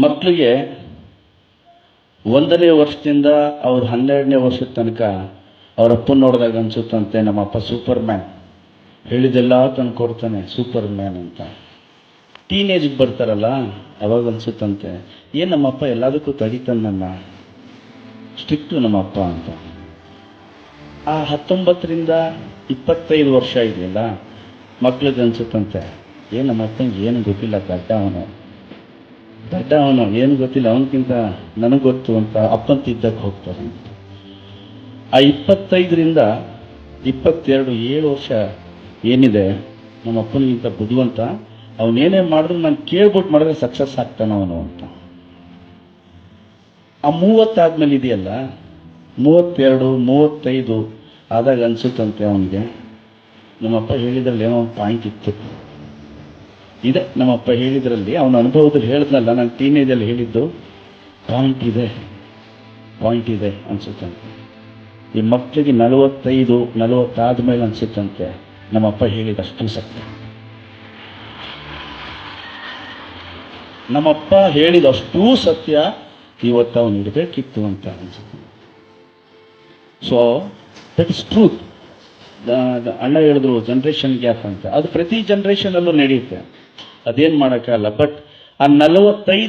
ಮಕ್ಕಳಿಗೆ 1ನೇ ವರ್ಷದಿಂದ ಅವ್ರ 12ನೇ ವರ್ಷದ ತನಕ ಅವ್ರ ಅಪ್ಪನ ನೋಡಿದಾಗ ಅನ್ಸುತ್ತಂತೆ ನಮ್ಮಪ್ಪ ಸೂಪರ್ ಮ್ಯಾನ್, ಹೇಳಿದೆಲ್ಲ ತಂದು ಕೊಡ್ತಾನೆ ಸೂಪರ್ ಮ್ಯಾನ್ ಅಂತ. ಟೀನೇಜ್ಗೆ ಬರ್ತಾರಲ್ಲ ಅವಾಗ ಅನ್ಸುತ್ತಂತೆ ಏನು ನಮ್ಮಪ್ಪ ಎಲ್ಲದಕ್ಕೂ ತಡಿತಾನೆ, ನನ್ನ ಸ್ಟ್ರಿಕ್ಟು ನಮ್ಮಪ್ಪ ಅಂತ. ಆ 19ರಿಂದ 25 ವರ್ಷ ಇದೆಯಲ್ಲ ಮಕ್ಳಿಗೆ ಅನ್ಸುತ್ತಂತೆ ಏನು ನಮ್ಮಪ್ಪನಿಗೆ ಏನು ಗೊತ್ತಿಲ್ಲ, ದಡ್ಡ ಅವನು ಏನು ಗೊತ್ತಿಲ್ಲ, ಅವನಕ್ಕಿಂತ ನನಗೆ ಗೊತ್ತು ಅಂತ ಅಪ್ಪನ ತಿದ್ದಕ್ಕೆ ಹೋಗ್ತಾರೆ. ಆ 25ರಿಂದ 22 7 ವರ್ಷ ಏನಿದೆ ನಮ್ಮ ಅಪ್ಪನಿಗಿಂತ ಬುದ್ಧಿವಂತ, ಅವನೇನೇ ಮಾಡಿದ್ರು ನಾನು ಕೇಳ್ಬಿಟ್ಟು ಮಾಡಿದ್ರೆ ಸಕ್ಸಸ್ ಆಗ್ತಾನೆ ಅವನು ಅಂತ. ಆ 30 ಆದ್ಮೇಲೆ ಇದೆಯಲ್ಲ 32 35 ಆದಾಗ ಅನ್ಸುತ್ತಂತೆ ಅವನಿಗೆ ನಮ್ಮಪ್ಪ ಹೇಳಿದ್ರಲ್ಲಿ ಏನೋ ಒಂದು ಪಾಯಿಂಟ್ ಇತ್ತು, ಇದೆ ನಮ್ಮಪ್ಪ ಹೇಳಿದ್ರಲ್ಲಿ ಅವನ ಅನುಭವದಲ್ಲಿ ಹೇಳಿದ್ನಲ್ಲ, ನಾನು ಟೀನೇಜಲ್ಲಿ ಹೇಳಿದ್ದು ಪಾಯಿಂಟ್ ಇದೆ ಅನ್ಸುತ್ತಂತೆ. ಈ ಮಕ್ಕಳಿಗೆ 45 ಆದ್ಮೇಲೆ ಅನ್ಸುತ್ತಂತೆ ನಮ್ಮಪ್ಪ ಹೇಳಿದಷ್ಟು ಸತ್ಯ, ನಮ್ಮಪ್ಪ ಹೇಳಿದಷ್ಟೂ ಸತ್ಯ ಇವತ್ತು ಅವನು ಇಡಬೇಕಿತ್ತು ಅಂತ ಅನ್ಸುತ್ತೆ. So that is truth. ಅಣ್ಣ ಹೇಳಿದ್ರು ಜನ್ರೇಷನ್ ಗ್ಯಾಪ್ ಅಂತ, ಅದು ಪ್ರತಿ ಜನ್ರೇಷನಲ್ಲೂ ನಡೆಯುತ್ತೆ, ಅದೇನು ಮಾಡೋಕ್ಕಲ್ಲ. ಬಟ್ ಆ 45